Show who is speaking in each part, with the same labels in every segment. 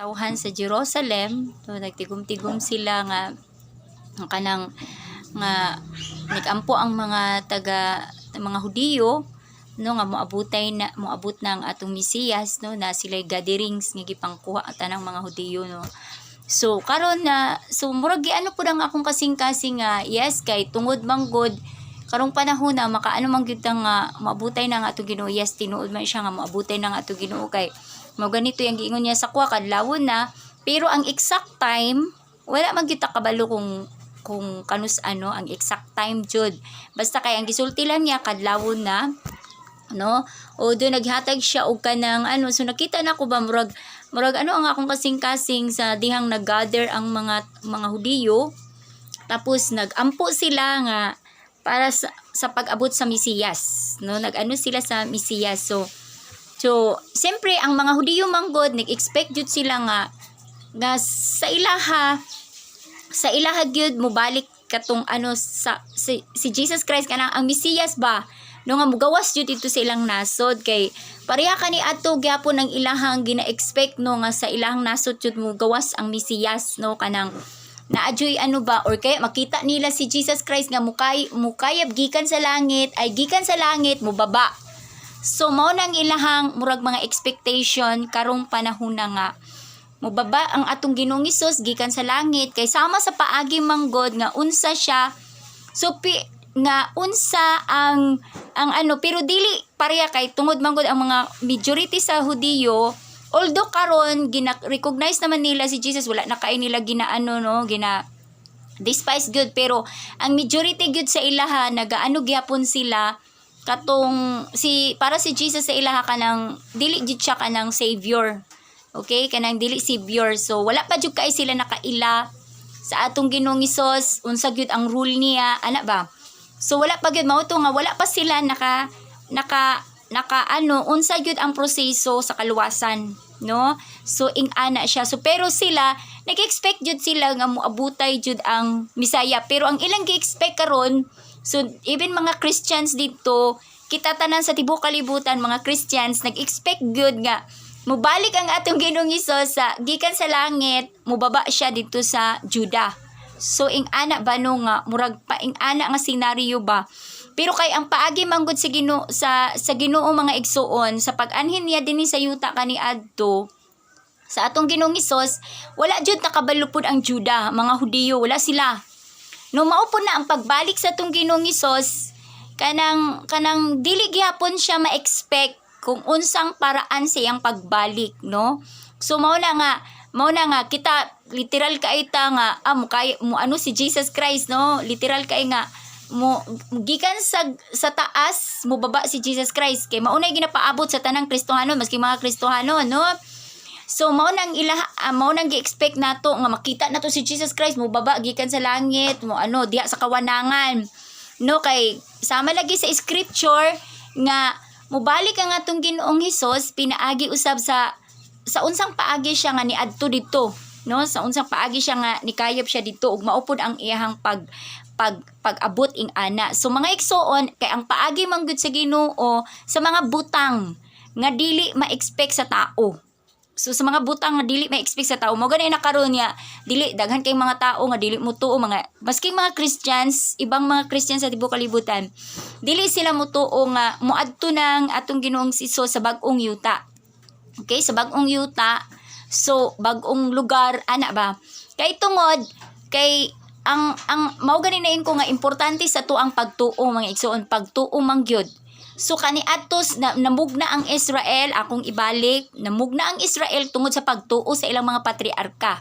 Speaker 1: tawhan sa Jerusalem. So nagtigom-tigom sila nga kanang nga nagampo ang mga mga Hudiyo no nga moabot na ang atong Mesiyas no na sila'y gatherings nga gipangkuha tanang mga Hudiyo no. So karon na murag ano pud ang akong kasing-kasing nga yes kay tungod manggod karong panahon na makaano man gyud nga maabutay na nga atong Ginoo. Yes, tinuod man siya nga maabutay na nga atong Ginoo kay mao ganito yung giingon niya sa kuha kadlawon na, pero ang exact time wala man gyud ta kabalo kung kanus ano ang exact time jud. Basta kay ang gisulti lang niya kadlawon na no o do naghatag siya og kanang ano. So nakita na ko ba murag ano ang akong kasing-kasing sa dihang naggather ang mga Hudiyo tapos nagampo sila nga para sa pag-abot sa Mesiyas no. Nag-ano sila sa Mesiyas. So siyempre ang mga Hudiyo manggod nag-expect jud sila nga sa ilaha gyud mobalik katong ano si Jesus Christ kanang ang Mesiyas ba no nga mugawas jud dito sa ilang nasod kay pareha kani adto gyapon ang ilahang gina-expect no nga sa ilahang nasod jud mugawas ang Mesiyas no kanang naadyoy ano ba or kaya makita nila si Jesus Christ nga mukayab gikan sa langit ay gikan sa langit mubaba. So mao nang ilahang murag mga expectation karong panahon na nga mubaba ang atong Ginoong Hesus gikan sa langit kay sama sa paagi manggod nga unsa siya. So nga unsa ang ano pero dili pareha kay tungod manggod ang mga majority sa Hudiyo although karon gina-recognize naman nila si Jesus, wala na kay nila ginaano no gina despise good, pero ang majority good sa ilaha nagaano gyapon sila katong para si Jesus sa ilaha kanang dili jud siya kanang savior. Okay, kanang dili savior. So wala pa jud kay sila nakaila sa atong Ginoong Hesus unsa gyud ang rule niya ana ba. So wala pa gyud mao to nga wala pa sila naka ano unsa gyud ang proseso sa kaluwasan no. So ing-ana siya. So pero sila nag-expect jud sila nga moabutay jud ang Misaya, pero ang ilang gi-expect karon so even mga Christians dito kita tanan sa tibuok kalibutan mga Christians nag-expect gyud nga mubalik ang atong Ginoong Hesus sa gikan sa langit mubaba siya dito sa Juda. So ing-ana ba no nga murag pa ing-ana nga senaryo ba. Pero kay ang paagi manggod sa Ginoo sa Ginoo mga igsuon sa pag-anhin niya dinhi sa yuta kaniadto sa atong Ginoong Hesus wala jud nakabalo pud ang Juda, mga Hudiyo wala sila. No mao pud na ang pagbalik sa atong Ginoong Hesus kanang dili gyapon siya ma-expect kung unsang paraan siyang pagbalik no. So mao na nga kita literal kay ta nga mo ano si Jesus Christ no, literal kay nga mo gikan sa taas mo baba si Jesus Christ kay mao nay ginapaabot sa tanang Kristohanon maski mga Kristohanon no. So mao nang gi-expect nato nga makita nato si Jesus Christ mo baba gikan sa langit mo ano diha sa kawanangan no. Kay sama lagi sa scripture nga mubalik ang atong Ginoong Hesus pinaagi usab sa unsang paagi siya nga niadto dito no, sa unsang paagi siya nga nikayab siya dito ug maupod ang iyahang pag-abot ing ana. So mga igsoon kay ang paagi man gud sa Ginoo sa mga butang nga dili ma-expect sa tao. So sa mga butang nga dili ma-expect sa tao mo gani na karon niya dili daghan kay mga tao nga dili mo tuo mga maski mga Christians, ibang mga Christians sa tibuok kalibutan dili sila mo tuo nga moadto nang atong Ginoong Hesus sa bag-ong yuta. Okay, sa bag-ong yuta. So bag-ong lugar ana ba. Kay tungod kay ang mao gani na ko nga importante sa tuang pagtuo mga igsoon pagtuo man gyud. So kaniadtos namugna ang Israel akong ibalik namugna ang Israel tungod sa pagtuo sa ilang mga patriarka.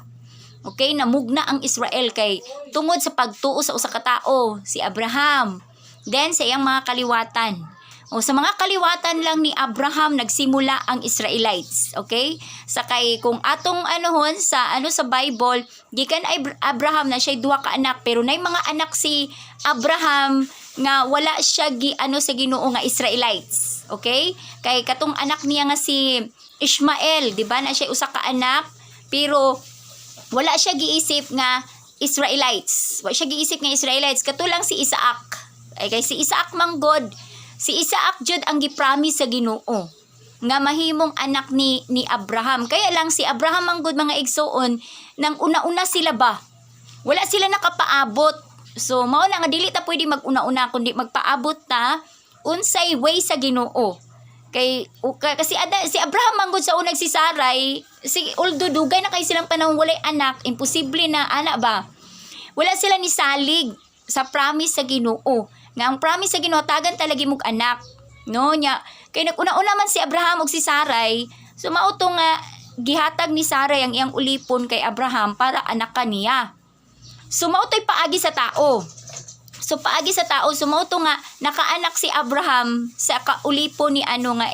Speaker 1: Okay, namugna ang Israel kay tungod sa pagtuo sa usa ka tawo si Abraham. Then sa iyang mga kaliwatan. O sa mga kaliwatan lang ni Abraham nagsimula ang Israelites. Okay? Sakay kung atong anuhon sa Bible, gikan Abraham na siya duha ka anak pero nay mga anak si Abraham nga wala siya sa Ginoo nga Israelites. Okay? Kay katong anak niya nga si Ishmael, di ba na siya usa ka anak pero wala siya giisip nga Israelites. Wala siya giisip nga Israelites katulang si Isaac. Ay kay si Isaac manggod si Isaac jud ang gipromise sa Ginoo. nga mahimong anak ni Abraham. Kaya lang si Abraham ang good mga igsoon, nang una-una sila ba? Wala sila nakapaabot. So mao na nga dili ta pwede mag-una-una kundi magpaabot ta unsay way sa Ginoo. Kasi si Abraham ang good sa unag si Sarai, although dugay na kay silang panahon walay anak, imposible na ana ba? Wala sila ni salig sa promise sa Ginoo. Nga ang promise sa Ginoo tagan talagi mog anak. No nya kay naguna-una man si Abraham ug si Sarai, so mao to nga gihatag ni Sarai ang iyang ulipon kay Abraham para anak kaniya. So mao to'y paagi sa tao. So paagi sa tao, so mao to nga nakaanak si Abraham sa kaulipon ni nga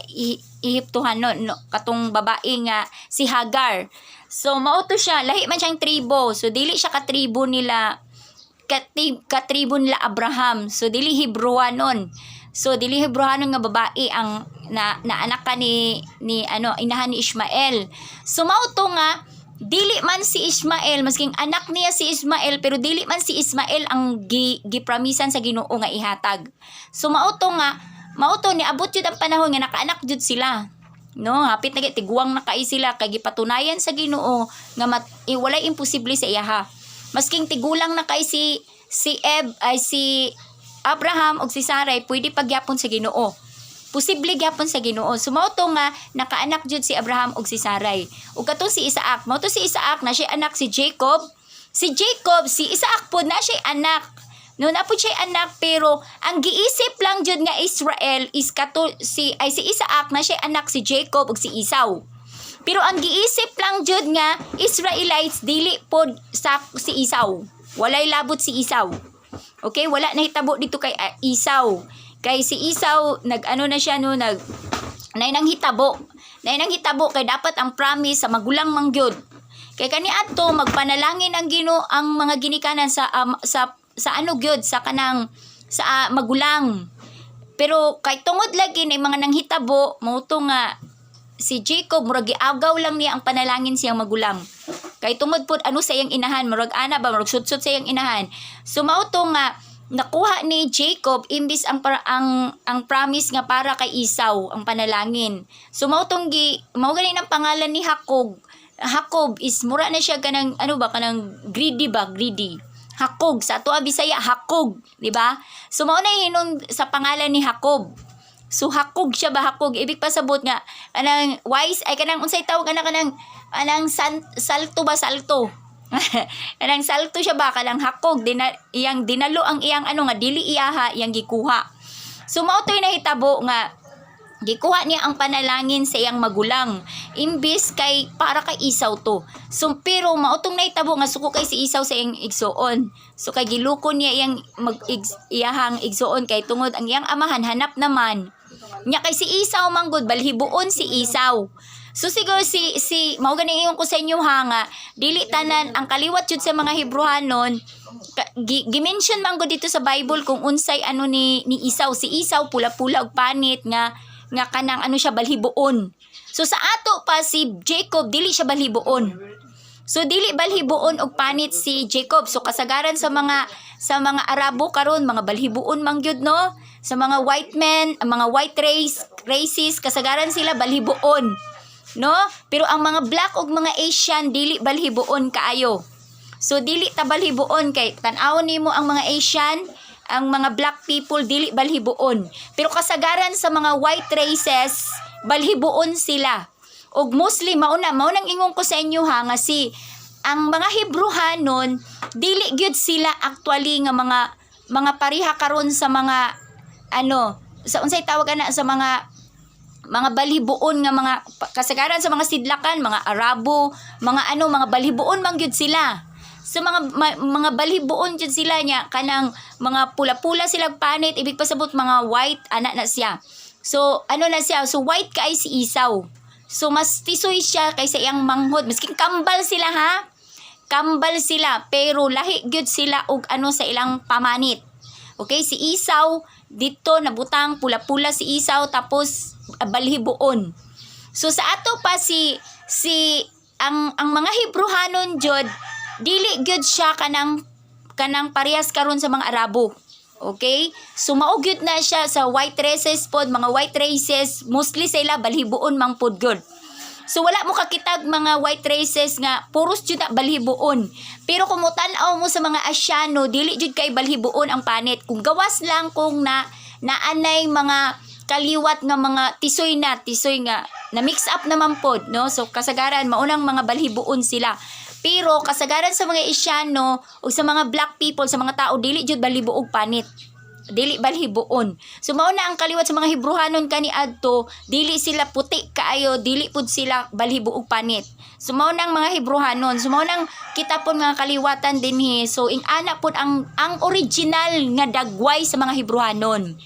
Speaker 1: Ehiptohanon, no, katong babae nga si Hagar. So mao to siya, lahi man siyang tribo. So dili siya katribo nila katribo nila Abraham. So dili Hebrewanon. So dili Hebrewanon nga babae ang na anak ka ni inahan ni Ishmael. So mao to nga dili man si Ismael, masking anak niya si Ismael, pero dili man si Ismael ang gipramisan sa Ginoo nga ihatag. So mao to niabot jud ang panahon nga nakaanak jud sila. No, hapit na tiguang na kay sila kay gipatunayan sa Ginoo nga walay imposible sa iyaha. Masking tigulang na kay si Abraham ug si Sarai pwede pagyapon sa Ginoo. Posible gyapon sa Ginoo. So mao to nga nakaanak jud si Abraham ug si Sarai. Ug katong si Isaac, mao to si Isaac na siya anak si Jacob. Si Isaac pod na siya anak. No na pod siya anak pero ang giisip lang jud nga Israel is si Isaac na siya anak si Jacob ug si Esau. Pero ang giisip lang jud nga Israelites dili pod si Esau. Walay labot si Esau. Okay, wala na hitabo dito kay Esau. Kay si Esau nag-ano na siya no nang hitabo kay dapat ang promise sa magulang mangyod. Kay kaniadto magpanalangin ang Ginoo ang mga ginikanan sa gyud sa kanang sa magulang. Pero kay tungod lagi na mga nanghitabo mo to nga si Jacob murag giagaw lang niya ang panalangin siyang magulang. Kay tungod pod ano sa iyang inahan murag ana ba murag sutsot sa iyang inahan. So mao to nga nakuha ni Jacob imbis ang promise nga para kay Esau ang panalangin. So mao gani ng pangalan ni Jacob. Jacob is mura na siya kanang kanang greedy. Hakog sa ato Bisaya Hakog, di ba? So mao na hinon sa pangalan ni Jacob. So hakog siya ba hakog ibig pasabot nga kanang wise ay kanang unsay tawag kanang salto. Kanang salto siya ba kanang hakog iyang dinalo ang iyang nga dili iyaha iyang gikuha. So mao toy nahitabo nga gikuha niya ang panalangin sa iyang magulang imbis kay para kay Esau to. So pero mao tong nahitabo nga suko kay si Esau sa iyang igsoon. So kay giluko niya iyahang igsoon kay tungod ang iyang amahan hanap naman nya kay si Esau manggod balhibuon si Esau. So siguro si mao gani ingon ko sa inyo nga dili tanan ang kaliwat jud sa mga Hebrewanon gi-mention man gud dito sa Bible kung unsay ni Esau. Si Esau pula-pula og panit nga kanang siya balhibuon. So sa ato pa si Jacob dili siya balhibuon. So dili balhibuon og panit si Jacob. So kasagaran sa mga Arabo karon mga balhibuon man gyud no. Sa mga white men, mga white races kasagaran sila balhibuon. No? Pero ang mga black ug mga Asian dili balhibuon kaayo. So dili ta balhibuon kay tan-awon nimo ang mga Asian, ang mga black people dili balhibuon. Pero kasagaran sa mga white races balhibuon sila. Og Muslim mao nang ingon ko sa inyo nga ang mga Hebrewanon dili gyud sila actually nga mga pariha karon sa mga sa unsay tawag sa mga balhibuon nga mga kasagaran sa mga sidlakan, mga Arabo, mga balhibuon man gyud sila. So mga balhibuon gyud sila nya kanang mga pula-pula sila panit ibig pasabot mga white ana na siya. So na siya, so white kay si Esau. So mas tisoy siya kaysa iyang manghod. Masking kambal sila Kambal sila pero lahi gyud sila og sa ilang pamanit. Okay, si Esau dito nabutang pula-pula si Esau tapos balhibuon. So sa ato pa ang mga Hebrewanon jud dili gyud siya kanang parehas karon sa mga Arabo. Okay? So mao gyud na siya sa white races pod, mga white races mostly sila balhiboon mang pod gyud. So wala mo kakitag mga white races nga puros jud na balhiboon. Pero kung mo tan-aw mo sa mga Asyano, dili jud kay balhiboon ang panit. Kung gawas lang kung naanay mga kaliwat nga mga tisoy nga na mix up naman pod, no? So kasagaran maunang mga balhiboon sila. Pero kasagaran sa mga Asyano o sa mga black people, sa mga tao, dili jud balhiboog panit. Dili balhiboon. So mao na ang kaliwat sa mga Hebrewanon kaniadto, dili sila puti kaayo, dili pud sila balhiboog panit. So mao nang mga Hebrewanon, so mao nang kita pon mga kaliwatan dinhi. So ing ana pud ang original nga dagway sa mga Hebrewanon.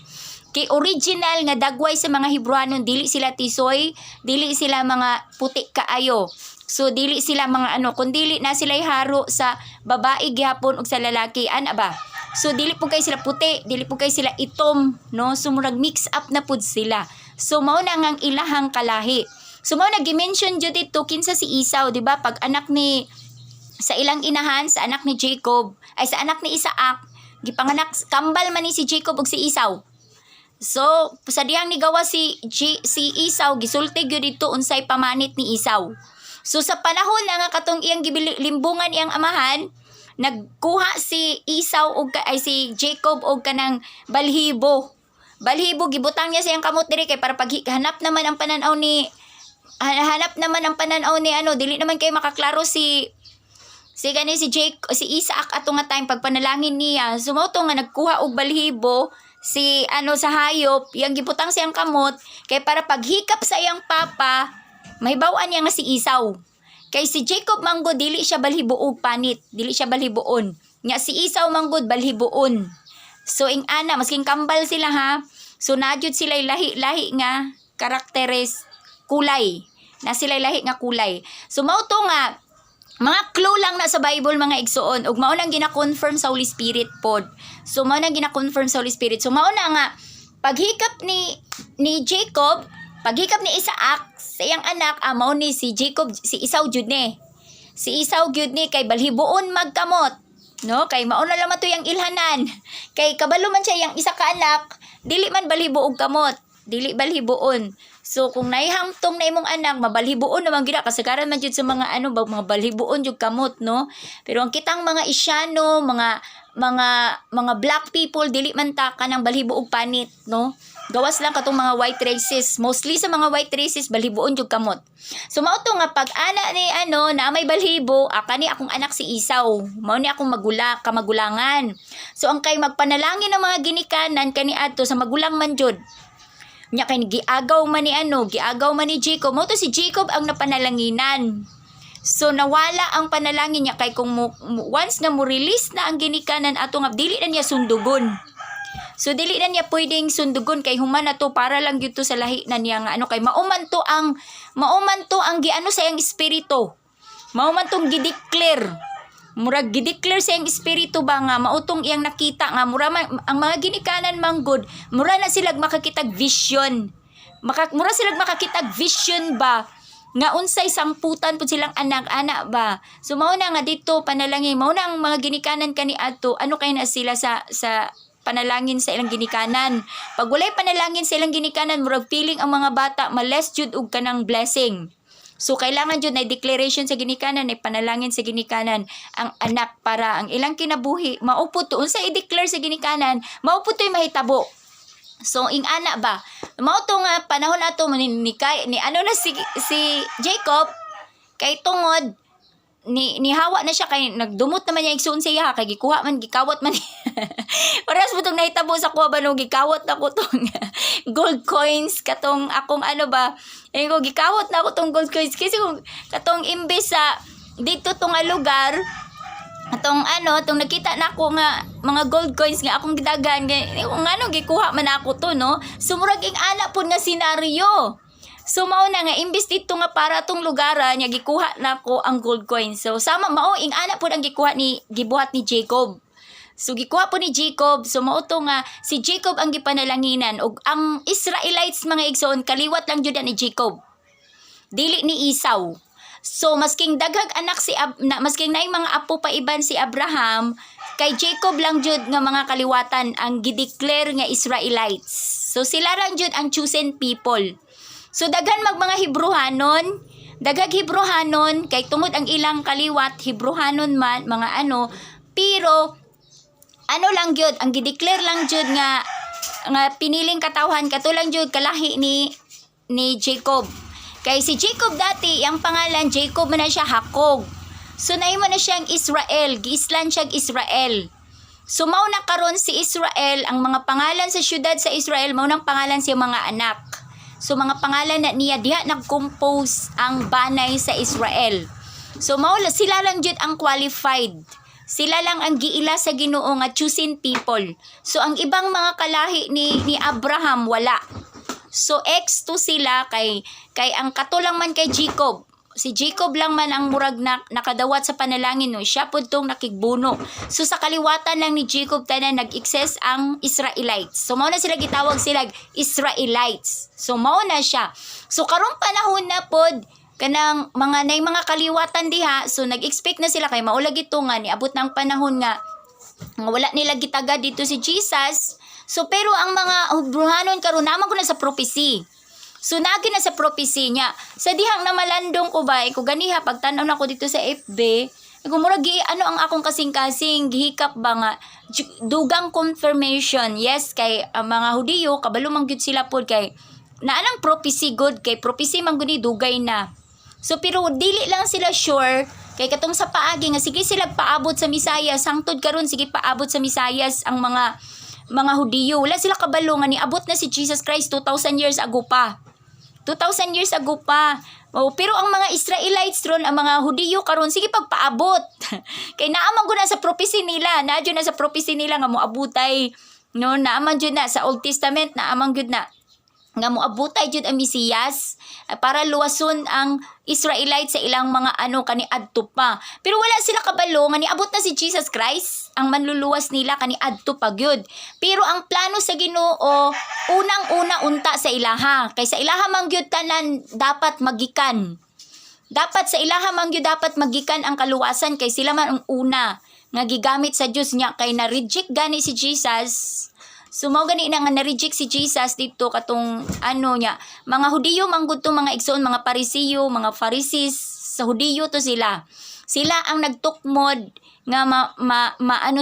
Speaker 1: Kay original nga dagway sa mga Hebrewanon, dili sila tisoy, dili sila mga puti kaayo. So dili sila mga kundi na sila haro sa babae gihapon ug sa lalaki, ana ba? So dili po kay sila puti, dili po kay sila itom, no? So murag mix up na pud sila. So mao na ngang ilahang kalahi. So mao na gi-mention jud dito kinsa si Esau, di ba? Pag anak ni sa ilang inahan, sa anak ni Jacob, ay sa anak ni Isaac, gipanganak kambal man ni si Jacob ug si Esau. So sa diyang nigawa si Esau, gisulti gyud dito unsay pamanit ni Esau. So sa panahon na nga katong iyang limbungan iyang amahan, nagkuha si Esau og si Jacob og kanang balhibo. Balhibo gibutang niya siyang kamot diri kay para paghanap naman ang pananaw ni dili naman kay makaklaro si Isaac ato nga time pagpanalangin niya. So mao to nga nagkuha og balhibo sa hayop, yang gibutang siyang kamot kay para paghikap sa iyang papa mahibaw-an niya nga si Esau. Kay si Jacob manggod dili siya balhiboog panit, dili siya balhiboon. Nya si Esau manggod balhiboon. So ing ana masking kambal sila ha. So nadyod sila lahi nga karakteres kulay. Na sila lahi nga kulay. So mao to nga mga clue lang na sa Bible mga igsoon ug mao nang gina-confirm sa Holy Spirit pod. So mao nang gina-confirm sa Holy Spirit. So mao na nga paghikap ni Jacob, paghikap ni Isaac sa iyang anak, mao ni si Esau jud ni. Si Esau jud ni kay balhiboon magkamot, no? Kay mao na lamang to yang ilhanan. Kay kabalo man siya yang isa ka anak, dili man balhibo og kamot, dili balhiboon. So kung naihangtong na imong anak, mabalhiboon naman gid kasagaran man jud sa mga mga balhiboon jud kamot, no? Pero ang kitang mga Isyano, mga black people dili man ta kanang balhibo og panit, no? Gawas lang katong mga white races. Mostly sa mga white races balhiboon jud kamot. So mao to nga pag ana ni na may balhibo, kani akong anak si Esau. Mao ni akong kamagulangan. So ang kay magpanalangin ng mga ginikanan kaniadto sa magulang man jud. Nya kay giagaw man ni Jacob. Mao to si Jacob ang napanalanginan. So nawala ang panalangin niya kay kung once nga mo release na ang ginikanan ato nga dili na niya sundugon. So dili na niya pwedeng sundugon kay human na to para lang gyud to sa lahi na niya nga kay mauman to ang sa iyang espiritu. Mauman tong gideclare. Murag gideclare sa iyang espiritu ba nga mautong iyang nakita nga ang mga ginikanan manggod, mura na sila makakitag vision. Mura sila makakitag vision ba nga unsay sangputan pud silang anak-anak ba. So mao na nga dito panalangin, mao na ang mga ginikanan kaniadto kay na sila sa panalangin sa ilang ginikanan. Pag walay panalangin sa ilang ginikanan, murag feeling ang mga bata males jud og kanang blessing. So kailangan jud na declaration sa ginikanan ay panalangin sa ginikanan ang anak para ang ilang kinabuhi maupod to unsa i-declare sa ginikanan, maupod to'y mahitabo. So ing ana ba, mao to nga panahon ato ni si Jacob kay tungod ni hawa na siya kay nagdumot naman niya igsuon siya kay gikawat man paras mo tong nahitabo sa kuha ba no gikawat na ko tong gold coins katong akong gikawat na ko tong gold coins kasi kung katong imbes sa dito tong lugar atong nakita na ako nga mga gold coins nga akong gidagan kung gikuha man ako to, no? Sumurag ing ana pud nga senaryo. So mao na nga imbis dito nga para tong lugaran nya gikuha nako ang gold coin. So sama mao ing ana pud ang gibuhat ni Jacob. So gikuha po ni Jacob. So mao to nga si Jacob ang gipanalanginan ug ang Israelites mga igsoon kaliwat lang jud ni Jacob. Dili ni Esau. So masking daghag anak masking naay mga apo pa iban si Abraham, kay Jacob lang jud nga mga kaliwatan ang gideclare nga Israelites. So sila lang jud ang chosen people. So daghan mga Hebrehanon, daghag Hebrehanon kay tungod ang ilang kaliwat Hebrehanon man mga pero lang jud ang gideclare lang jud nga piniling katawhan katulang jud kalahi ni Jacob. Kay si Jacob dati, ang pangalan Jacob man na siya Hakog. So naimo na siyang Israel, giislan siyang Israel. So mao na karon si Israel, ang mga pangalan sa syudad sa Israel mao nang pangalan sa mga anak. So mga pangalan na niya diha nag-compose ang banay sa Israel. So mao sila lang jud ang qualified. Sila lang ang giila sa Ginoo nga chosen people. So ang ibang mga kalahi ni Abraham wala. So X2 sila kay ang katulang man kay Jacob. Si Jacob lang man ang murag nakadawat sa panalangin no. Siya pud tong nakigbuno. So sa kaliwatan lang ni Jacob tanan nag-exist ang Israelites. So mao na sila gitawag sila Israelites. So mao na siya. So karong panahon na pod kanang mga kaliwatan diha, so nag-expect na sila kay maulag ito nga niabot ng panahon nga wala nila gitagad dito si Jesus. So pero ang mga Hebrehanon karon naman ko na sa prophecy. So nagi na sa prophecy niya. Sa dihang na malandong ko ba ko ganiha pagtan-aw na ko dito sa FB, ko murag ang akong kasing-kasing gihikap ba nga dugang confirmation. Yes kay mga Hudiyo kabalo man gyud sila pod kay naanang prophecy good kay prophecy man gud ni dugay na. So pero dili lang sila sure kay katong sa paagi nga sige sila paabot sa Misayas hangtod karon sige paabot sa Misayas ang mga Hudiyo. Wala sila kabalo nga niabot na si Jesus Christ 2,000 years ago pa. 2,000 years ago pa. Pero ang mga Israelites ron, ang mga Hudiyo karon sige pagpaabot. Kay naaman gud na sa prophecy nila, naadyo na sa prophecy nila nga moabutay no, naaman jud na sa Old Testament, naaman jud na nga moabutay jud ang Mesiyas para luwason ang Israelites sa ilang mga kaniadto pa. Pero wala sila kabalo nga niabot na si Jesus Christ, ang manluluwas nila kaniadto pa gyud. Pero ang plano sa Ginoo unang-una unta sa ilaha. Kay sa ilaha man gyud tanan dapat magikan. Dapat sa ilaha man gyud dapat magikan ang kaluwasan kay sila man ang una nga gigamit sa Dios niya kay na-reject gani si Jesus. So mao gani na nga na-reject si Jesus dito katong niya. Mga Hudiyo manggud to mga igsoon, mga Parisiyo, mga Pharisees, sa Hudiyo to sila. Sila ang nagtukmod nga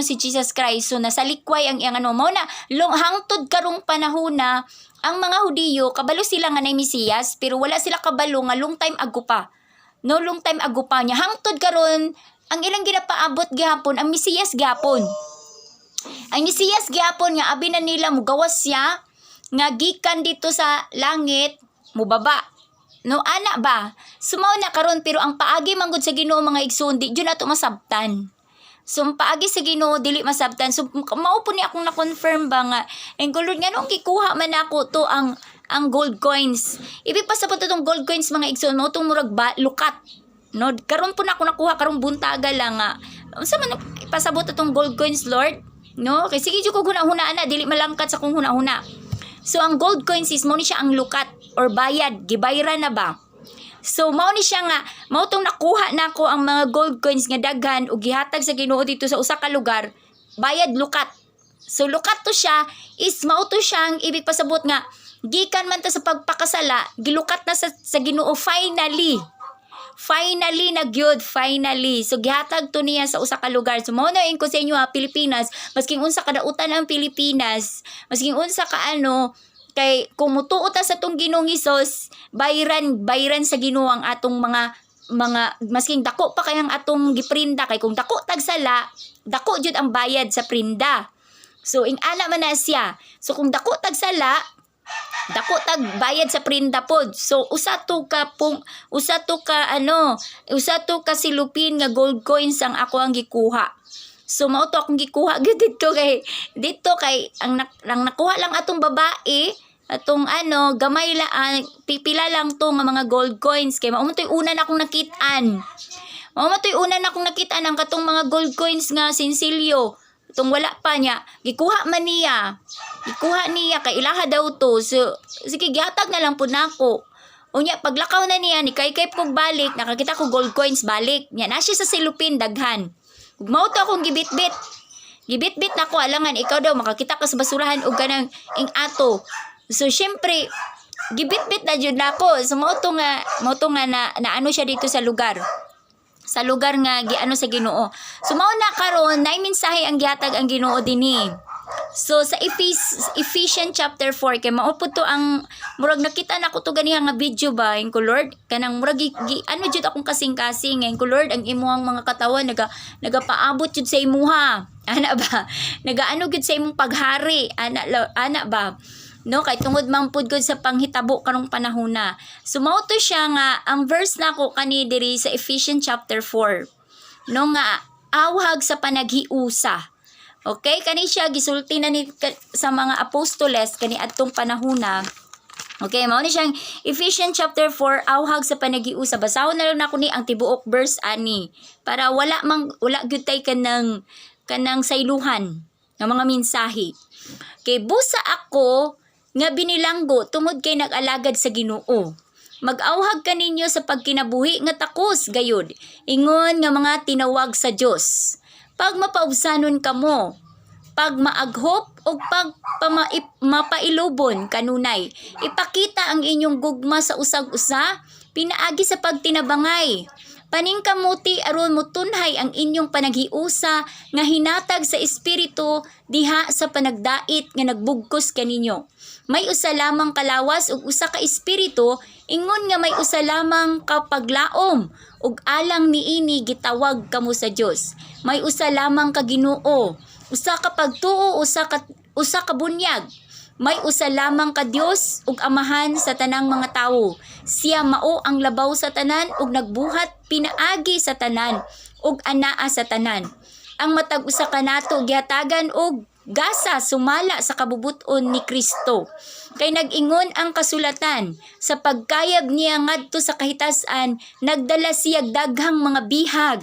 Speaker 1: si Jesus Christ. So nasa likway ang iyang mao na hangtod karong panahon na ang mga Hudiyo kabalo sila nga nay Mesiyas pero wala sila kabalo nga long time ago pa. No long time ago pa niya hangtod karon ang ilang ginapaabot gihapon ang Mesiyas gihapon. Ang Mesiyas gyapon nga abi na nila mugawas siya nga gikan dito sa langit mubaba. No ana ba? Sumaw na karon pero ang paagi man gud sa Ginoo mga igsoon di jud nato masabtan. So ang paagi sa Ginoo dili masabtan. So mao po ni akong na-confirm ba nga ang Lord nga nung gikuha man ako to ang gold coins. Ibig pa sa tong gold coins mga igsoon mao tong murag lukat. No karon po na ako nakuha karong buntaga lang nga. Unsa man ipasabot atong gold coins Lord? No, kay sige jud ko hunahuna na dili malangkat sa kung hunahuna. So ang gold coins is mo ni siya ang lukat or bayad, gibayran na ba? So mao ni siya nga mao tong nakuha nako ang mga gold coins nga daghan ug gihatag sa Ginoo dito sa usa ka lugar, bayad lukat. So lukat to siya is mao to siyang ibig pasabot nga gikan man ta sa pagpakasala, gilukat na sa Ginoo finally. Finally na gyud, finally. So gihatag to niya sa usa ka lugar. So mao na ko sa inyo Pilipinas, masking unsa kadautan ang Pilipinas, masking unsa ka kay kung mutuot ta sa tong Ginoong Hesus, bayran sa Ginoo ang atong mga masking dako pa kayang atong giprinda kay kung dako tag sala, dako jud ang bayad sa prinda. So ing ana man na siya. So kung dako tag sala, dako tag bayad sa prinda pod. So usa to ka silupin nga gold coins ang ako ang gikuha. So mao to akong gikuha gyud dito kay ang nakuha lang atong babae atong gamay lang pipila lang to nga mga gold coins kay mao man toy una na akong nakitaan. Mao man toy una na akong nakitaan ang katong mga gold coins nga sinsilyo. Itong wala pa niya, gikuha niya kay ilaha daw to. So sige gihatag na lang pud nako. Unya paglakaw na niya ni kay kog balik, nakakita ko gold coins balik. Nya na siya sa silupin daghan. Ug mao to akong gibitbit. Gibitbit na ko alangan ikaw daw makakita ka sa basurahan og kanang ing ato. So syempre gibitbit na jud nako. So mao to nga na ano siya dito sa lugar. Sa lugar nga giano sa Ginoo. So mao na karon nay mensahe ang gihatag ang Ginoo dinhi. So sa Ephesians chapter 4 kay mao pud to ang murag nakita nako to ganiha nga video ba in Lord kanang murag ano jud akong kasing-kasing en Lord ang imuhang mga katawan nagapaabot jud sa imuha ana ba nagaano gud sa imong paghari ana ba no kay tungod man pud gud sa panghitabo karong panahona. So mao to siya nga ang verse nako kani diri sa Ephesians chapter 4 no nga awhag sa panaghiusa. Okay, kani siya gisulti na ni sa mga apostoles kani adtong panahona. Okay, mao ni siyang Ephesians chapter 4 awhag sa panaghiusa. Basahon na lang nako ni ang tibuok verse ani para wala gyud tay kanang sayluhan nga mga mensahe. Kay busa ako nga binilanggo tungod kay nag-alagad sa Ginoo. Mag-awhag kaninyo sa pagkinabuhi nga takos gayud ingon nga mga tinawag sa Dios. Pag mapaubsanon kamo, pag maaghop o pag mapailubon kanunay, ipakita ang inyong gugma sa usag-usa, pinaagi sa pagtinabangay. Paningkamuti aron mutunhay ang inyong panaghiusa nga hinatag sa espiritu diha sa panagdait nga nagbugkos kaninyo. May usa lamang kalawas ug usa ka espiritu, ingon nga may usa lamang kapaglaom ug alang niini gitawag kamo sa Dios. May usa lamang ka Ginoo, usa ka pagtuo, usa ka bunyag. May usa lamang ka Dios ug amahan sa tanang mga tawo. Siya mao ang labaw sa tanan ug nagbuhat pinaagi sa tanan ug anaa sa tanan. Ang matag usa kanato gihatagan og gasa sumala sa kabubuton ni Kristo. Kay nag-ingon ang kasulatan, sa pagkayab niya ngadto sa kahitasan, nagdala siya daghang mga bihag.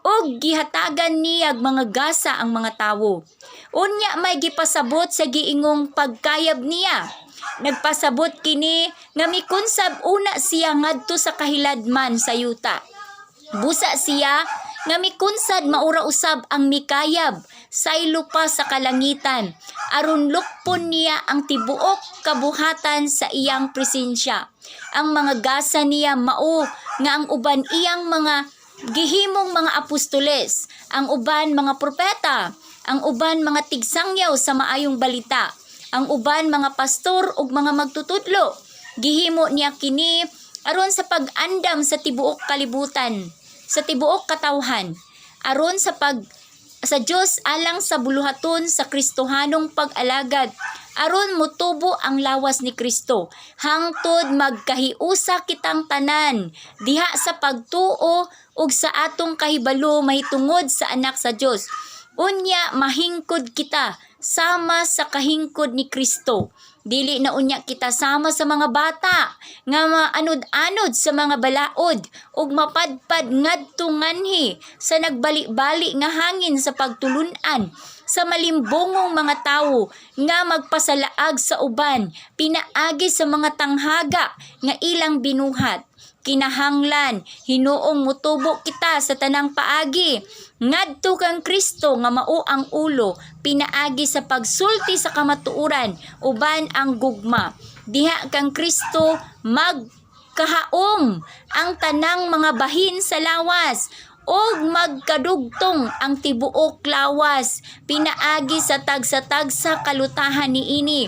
Speaker 1: O gihatagan niya mga gasa ang mga tawo. Unya may gipasabot sa giingong pagkayab niya. Nagpasabot kini nga mikunsab una siya ngadto sa kahiladman sa yuta. Busa siya nga mikunsad maura usab ang mikayab saylo pa sa kalangitan aron lukpon niya ang tibuok kabuhatan sa iyang presensya. Ang mga gasa niya mao nga ang uban iyang mga gihimong mga apostoles, ang uban mga propeta, ang uban mga tigsangyaw sa maayong balita, ang uban mga pastor ug mga magtutudlo. Gihimo niya kini aron sa pag-andam sa tibuok kalibutan, sa tibuok katawhan, aron sa Diyos alang sa buluhaton sa Kristohanong pag-alagad, aron motubo ang lawas ni Kristo, hangtod magkahiusa kitang tanan, diha sa pagtuo ug sa atong kahibalo mahitungod sa anak sa Dios. Unya mahingkod kita sama sa kahingkod ni Kristo. Dili na unya kita sama sa mga bata nga maanod-anod sa mga balaod ug mapadpad ngadto nganhi sa nagbali-bali nga hangin sa pagtulunan sa malimbongong mga tawo nga magpasalaag sa uban pinaagi sa mga tanghaga nga ilang binuhat. Kinahanglan hinuong mutubo kita sa tanang paagi ngadto kang Kristo nga mao ang ulo pinaagi sa pagsulti sa kamatuoran uban ang gugma. Diha kang Kristo magkahaom ang tanang mga bahin sa lawas og magkadugtong ang tibuok lawas pinaagi sa tagsa-tagsa kalutahan niini.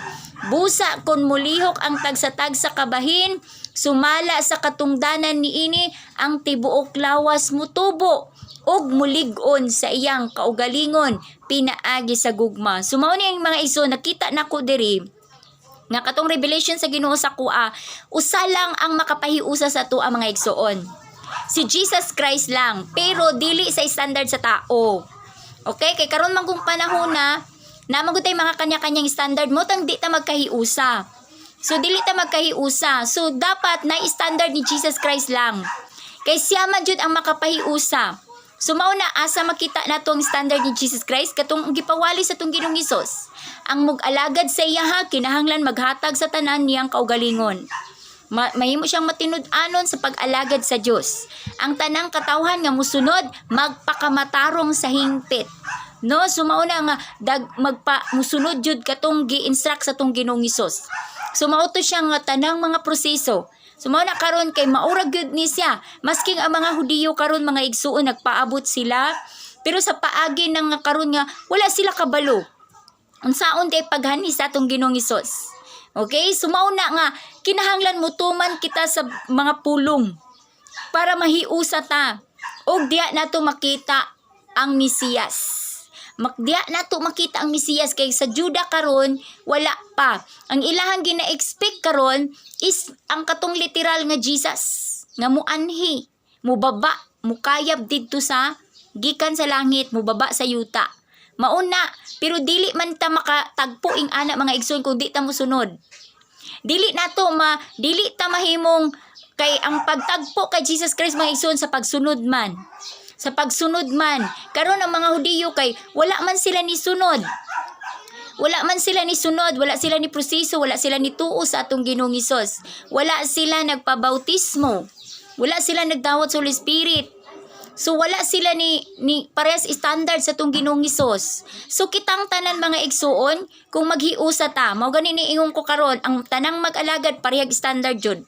Speaker 1: Busa kon mulihok ang tagsa-tagsa kabahin, sumala sa katungdanan niini ang tibuok lawas mutubo ug mulig-on sa iyang kaugalingon pinaagi sa gugma. So mao ni ang mga iso nakita nako diri nga katong revelation sa Ginoo sa kuha, usa lang ang makapahiusa sa ato ang mga igsoon. Si Jesus Christ lang, pero dili sa standard sa tao. Okay, kay karon man kung panahon na namang gutay mga kanya-kanyang standard mo tang di ta magkahiusa. So dili ta magkahiusa. So dapat na standard ni Jesus Christ lang. Kay siya man jud ang makapahiusa. So mao na asa makita nato ang standard ni Jesus Christ katong gipawali sa tong Ginoong Hesus. Ang mug-alagad sa iya ha kinahanglan maghatag sa tanan niyang kaugalingon. Mahimo siyang matinud-anon sa pag-alagad sa Dios. Ang tanang katawhan nga musunod magpakamatarong sa hingpit. No, sumauna nga musunod jud katong gi-instruct sa tong Ginoong Hesus. Sumauto siya nga tanang mga proseso. Sumauna karon kay maurag gyud ni siya. Masking ang mga Hudiyo karon mga igsuon nagpaabot sila, pero sa paagi nang karon nga wala sila kabalo. Unsaon day paghani sa atong Ginoong Hesus. Okay? Sumauna nga kinahanglan mutuman kita sa mga pulong para mahiusa ta. Og diya nato makita ang Mesiyas. Diya nato makita ang Mesiyas kay sa Juda karon wala pa. Ang ilahang gina-expect karon is ang katong literal nga Jesus nga muanhi, mubaba, mukayab didto sa gikan sa langit, mubaba sa yuta. Mauna, pero dili man ta makatagpo ing ana mga igsoon kung di ta mosunod. Dili ta mahimong kay ang pagtagpo kay Jesus Christ mga igsoon sa pagsunod man. Sa pagsunod man, karon ang mga Hudiyo kay wala man sila ni sunod. Wala man sila ni sunod, wala sila ni proseso, wala sila ni tuo sa atong Ginoong Hesus. Wala sila nagpabautismo. Wala sila nagdawat sa Holy Spirit. So wala sila ni parehas standard sa atong Ginoong Hesus. So kitang tanan mga igsuon kung maghiusa ta, mao gani ni ingon ko karon ang tanang mag-alagad parehag standard jud.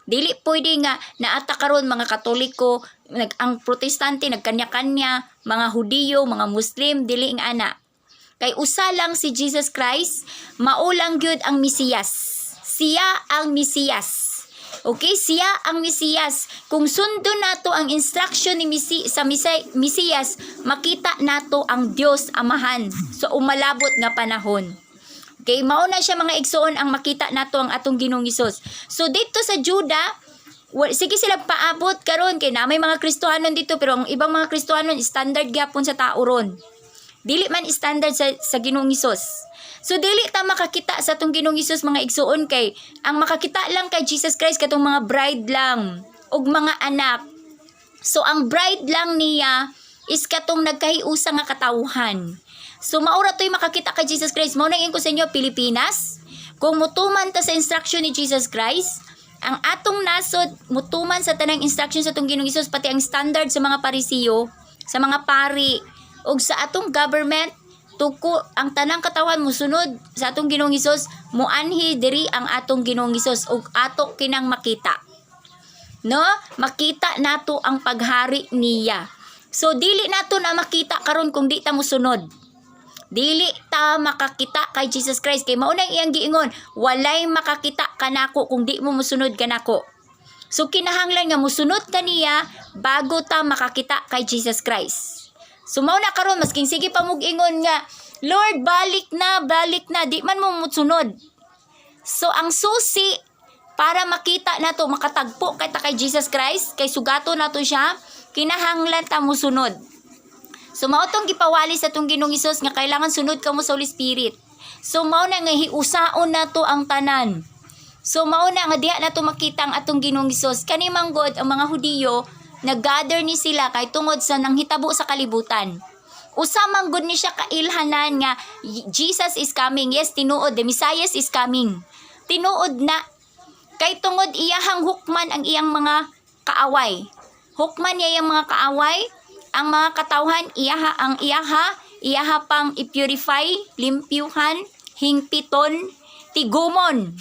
Speaker 1: Dili pwede nga naata karon mga Katoliko, ang Protestante nagkanya-kanya, mga Hudiyo, mga Muslim, dili ing ana. Kay usa lang si Jesus Christ, maulang gyud ang Mesiyas. Siya ang Mesiyas. Okay, siya ang Mesiyas. Kung sundo nato ang instruction ni Mesiyas, makita nato ang Dios Amahan sa umalabot nga panahon. Okay, mao na siya mga igsoon ang makita nato ang atong Ginoong Hesus. So dito sa Juda, sige sila paabot karon kay na may mga Kristohanon dito pero ang ibang mga Kristohanon standard gyapon sa tao ron. Dili man standard sa Ginoong Hesus. So dili ta makakita sa atong Ginoong Hesus mga igsoon kay ang makakita lang kay Jesus Christ katong mga bride lang ug mga anak. So ang bride lang niya is katong nagkahiusa nga katawhan. So maura to'y makakita kay Jesus Christ. Mao nang ko sa inyo Pilipinas. Kung mutuman ta sa instruction ni Jesus Christ, ang atong nasod mutuman sa tanang instruction sa atong Ginoong Hesus pati ang standard sa mga parisiyo, sa mga pari ug sa atong government tuko ang tanang katawan musunod sa atong Ginoong Hesus, muanhi diri ang atong Ginoong Hesus ug ato kinang makita. No? Makita nato ang paghari niya. So dili nato na makita karon kung di ta mosunod. Dili ta makakita kay Jesus Christ kay mao nang iyang giingon, walay makakita kanako kung di mo mosunod kanako. So kinahanglan nga mosunod ta niya bago ta makakita kay Jesus Christ. So mao na karon masking sige pa mog ingon nga, Lord balik na, di man mo mosunod. So ang susi para makita nato makatagpo kay Jesus Christ kay sugato nato siya, kinahanglan ta mosunod. So mao tong gipawali sa tong Ginoong Hesus nga kailangan sunod kamo sa Holy Spirit. So mao na nga hiusaon nato ang tanan. So mao na nga diha nato makita ang atong Ginoong Hesus. Kani manggod ang mga Hudiyo naggather ni sila kay tungod sa nanghitabo sa kalibutan. Usa manggod ni siya kailhanan nga Jesus is coming. Yes, tinuod, the Messiah is coming. Tinuod na kay tungod iyahang hukman ang iyang mga kaaway. Hukman niya iyang mga kaaway. Ang mga katawhan, iyaha pang i-purify, limpyuhan, hingpiton, tigumon.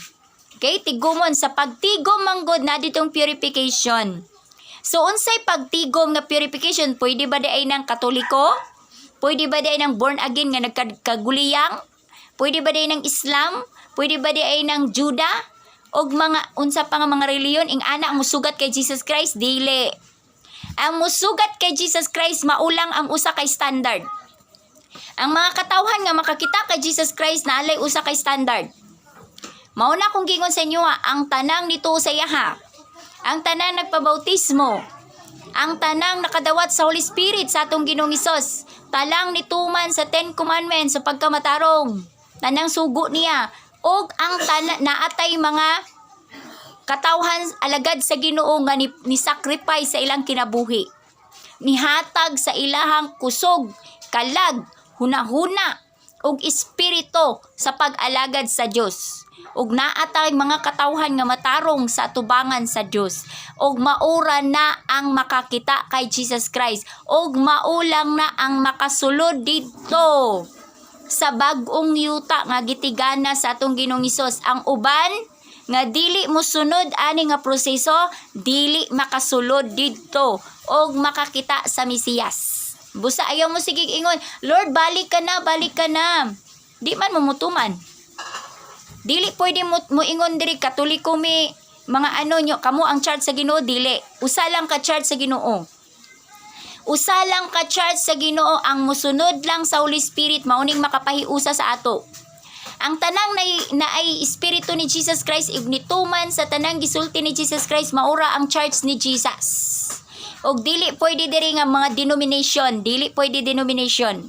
Speaker 1: Okay, tigumon. Sa pagtigom manggod na ditong purification. So, unsay pagtigom nga purification? Pwede ba di ay ng Katoliko? Pwede ba di ay ng born again nga nagkaguliyang? Pwede ba di ay ng Islam? Pwede ba di ay ng Juda? O mga, unsa pa nga mga reliyon, ing anak musugat kay Jesus Christ? Dili. Ang musugat kay Jesus Christ maulang ang usa kay standard. Ang mga katawhan nga makakita kay Jesus Christ na alay usa kay standard. Mao na kung gingon sa inyo ang tanang nito sa yaha. Ang tanang nagpabautismo. Ang tanang nakadawat sa Holy Spirit sa atong Ginoong Hesus. Talang nituman sa 10 Commandments sa pagkamatarong. Tanang sugo niya. Og ang naatay mga katawhan alagad sa Ginoo nga ni sacrifice sa ilang kinabuhi. Nihatag sa ilahang kusog, kalag, hunahuna ug espiritu sa pag-alagad sa Dios. ug naa tay mga katawhan nga matarong sa atubangan sa Dios, ug maura na ang makakita kay Jesus Christ, ug maulang na ang makasulod didto sa bag-ong yuta nga gitigana sa atong Ginoong Hesus. Ang uban nga dili mosunod ani nga proseso, dili makasulod didto og makakita sa Mesiyas. Busa ayaw mo sige ingon, Lord, balik ka na, balik ka na. Di man mumutuman. Dili pwede mo ingon diri Katoliko mi mga ano nyo, kamo ang charge sa Ginoo, dili. Usa lang ka charge sa Ginoo. Usa lang ka charge sa Ginoo, ang musunod lang sa Holy Spirit mauning makapahiusa sa ato. Ang tanang na ay espiritu ni Jesus Christ, ignituman sa tanang gisulti ni Jesus Christ, maura ang charge ni Jesus. Og dili pwede diri nga mga denomination, dili pwede denomination.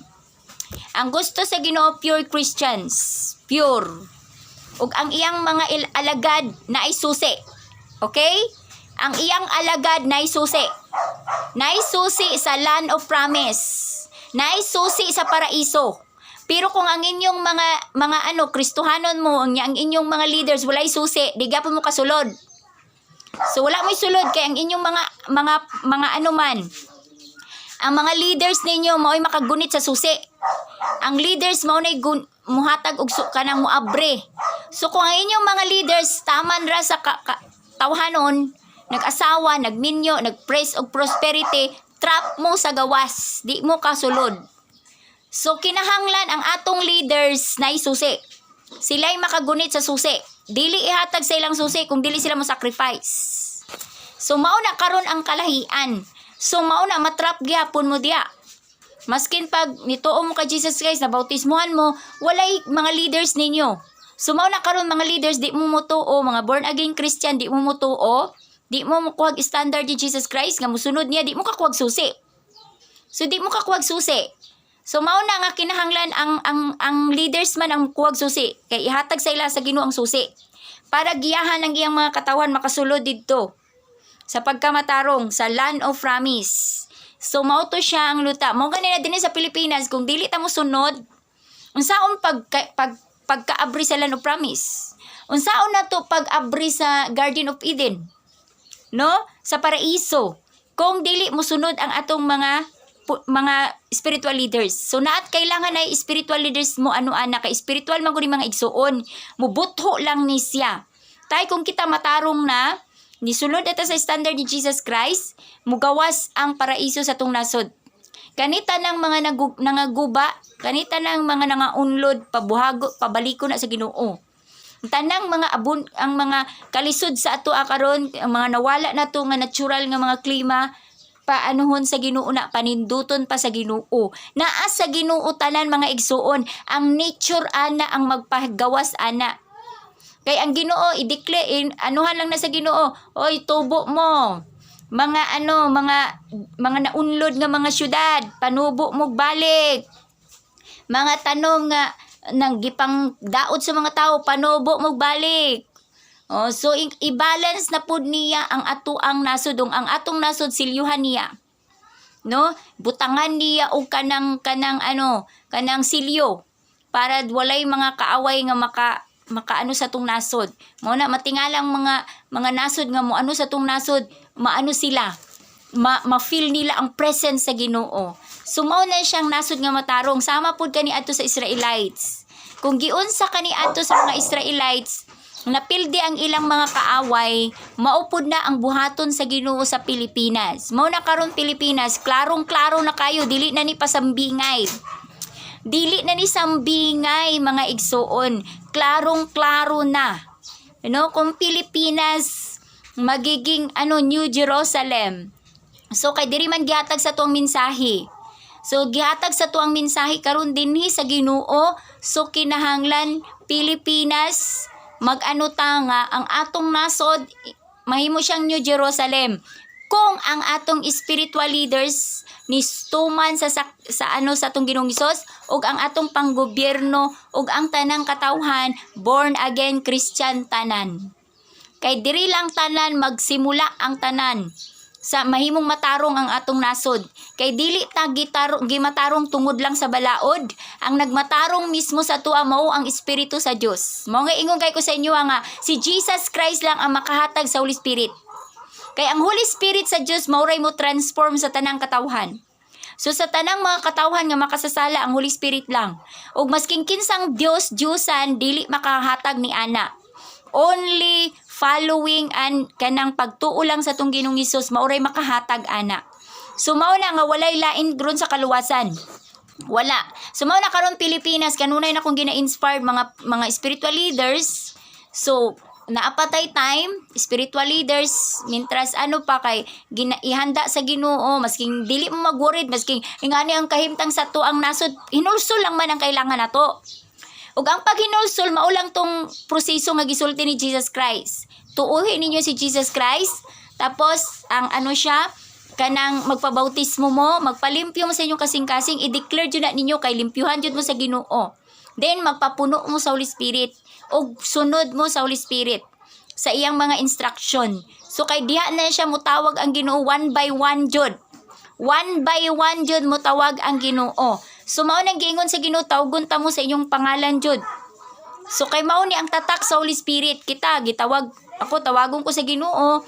Speaker 1: Ang gusto sa Ginoo pure Christians, pure. Og ang iyang mga alagad na ay susi. Okay? Ang iyang alagad na ay susi. Na ay susi sa land of promise. Na ay susi sa paraiso. Pero kung ang inyong mga Kristohanon mo, ang inyong mga leaders walay susi, di gyapon mo kasulod. So wala mo'y sulod kay ang inyong mga ano man. Ang mga leaders ninyo mao'y makagunit sa susi. Ang leaders mao'y muhatag og kanang muabre. So kung ang inyong mga leaders taman ra sa tawhanon, nag-asawa, nagminyo, nag-praise og prosperity, trap mo sa gawas, di mo kasulod. So kinahanglan ang atong leaders na susi. Sila'y makagunit sa susi. Dili ihatag sa ilang susi kung dili sila mo sacrifice. So mao na karon ang kalahian. So mao na matrap gyapon mo diya. Maskin pag nituo mo kay Jesus Christ na bautismuhan mo, walay mga leaders ninyo. So mao na karon mga leaders di mo mutuo, mga born again Christian di mo mutuo, di mo kuwag standard ni Jesus Christ nga musunod niya, di mo ka kuwag susi. So di mo ka kuwag susi. So mao na nga kinahanglan ang leaders man ang kuwag susi kay ihatag sa ila sa Ginoo ang susi para giyahan ang iyang mga katawan makasulod didto sa pagkamatarong sa land of promise. So mao to siya ang luta. Mao ganina dinhi sa Pilipinas kung dili ta mo sunod unsaon pagkaabri sa land of promise. Unsaon na to pag-abri sa Garden of Eden? No? Sa paraiso. Kung dili mo sunod ang atong mga spiritual leaders. So naat kailangan ay spiritual leaders mo ano-ana kay spiritual man gud mga igsuon. Mubutho lang ni siya. Tay kung kita matarong na nisulod ata sa standard ni Jesus Christ, mugawas ang paraiso sa tong nasod. Kanita ng mga nangaguba, kanita ng mga nangaunlod, pabuhago, pabaliko na sa Ginoo. Tanang mga ang mga kalisod sa ato karon, ang mga nawala na to nga natural nga mga klima, paanuhon sa Ginoo na paninduton pa sa Ginoo. Naa sa Ginoo tanan mga igsuon, ang nature ana ang magpagawas ana. Kay ang Ginoo i-declare anuhan lang na sa Ginoo, oy tubo mo. Mga mga naunlod nga mga syudad, panubo mo balik. Mga tanong nga nang gipang daot sa mga tao, panubo mo balik. Oh, so i-balance na pud niya ang atuang nasod, ang atong nasod silyuhan niya. No? Butangan niya og kanang silyo para walay mga kaaway nga makaano sa tong nasod. Mao na matingalang mga nasod nga mo ano sa tong nasod, maano sila. Ma-feel nila ang presence sa Ginoo. So mao na siyang nasod nga matarong sama pud kani adto sa Israelites. Kung giunsa kani adto sa mga Israelites, napildi ang ilang mga kaaway, maupod na ang buhaton sa Ginoo sa Pilipinas. Mao na karon Pilipinas, klarong-klaro na kayo, dili na ni pasambingay. Dili na ni sambingay mga igsuon, klarong-klaro na. Kung Pilipinas magiging New Jerusalem. So kay diri man gihatag sa tuang mensahe. So gihatag sa tuang mensahe karon dinhi sa Ginoo, so kinahanglan Pilipinas mag-ano ta nga ang atong nasod mahimo siyang New Jerusalem kung ang atong spiritual leaders ni tuman sa atong Ginoong Hesus ug ang atong panggobyerno ug ang tanang katawhan born again Christian tanan. Kay diri lang tanan magsimula ang tanan sa mahimong matarong ang atong nasod. Kay dili ta gimatarong tungod lang sa balaod. Ang nagmatarong mismo sa tuwa mao ang Espiritu sa Dios. Mao nga ingon kay ko sa inyo nga si Jesus Christ lang ang makahatag sa Holy Spirit. Kay ang Holy Spirit sa Dios mauray mo transform sa tanang katawhan. So sa tanang mga katawhan nga makasasala ang Holy Spirit lang. Ug masking kinsang Diyosan dili makahatag ni ana. Only following and kanang pagtuo lang sa tong Ginoong Hesus mauray makahatag ana. So mao na nga walay lain gron sa kaluwasan. Wala. So mao na karon Pilipinas kanunay na kung gina-inspired mga spiritual leaders. So naapatay time, spiritual leaders, mintras ano pa kay ihanda sa Ginoo, masking dili mo mag-worried, masking ingani ang kahimtang sa tuang nasod, hinulsol lang man ang kailangan nato. Ug ang paghinulsol mao lang tong proseso nga gisulti ni Jesus Christ. Tuuhin ninyo si Jesus Christ, tapos ang ano siya, kanang magpabautismo mo, magpalimpyo mo sa inyong kasing-kasing, i-declare jud na ninyo kay limpyuhan jud mo sa Ginoo. Then magpapuno mo sa Holy Spirit o sunod mo sa Holy Spirit sa iyang mga instruction. So kay diha na siya mutawag ang Ginoo one by one jud. One by one jud mutawag ang Ginoo. So mao nang giingon sa Ginoo, tawgon ta mo sa inyong pangalan jud. So kay mao ni ang tatak sa Holy Spirit. Kita gitawag ako, tawagon ko sa Ginoo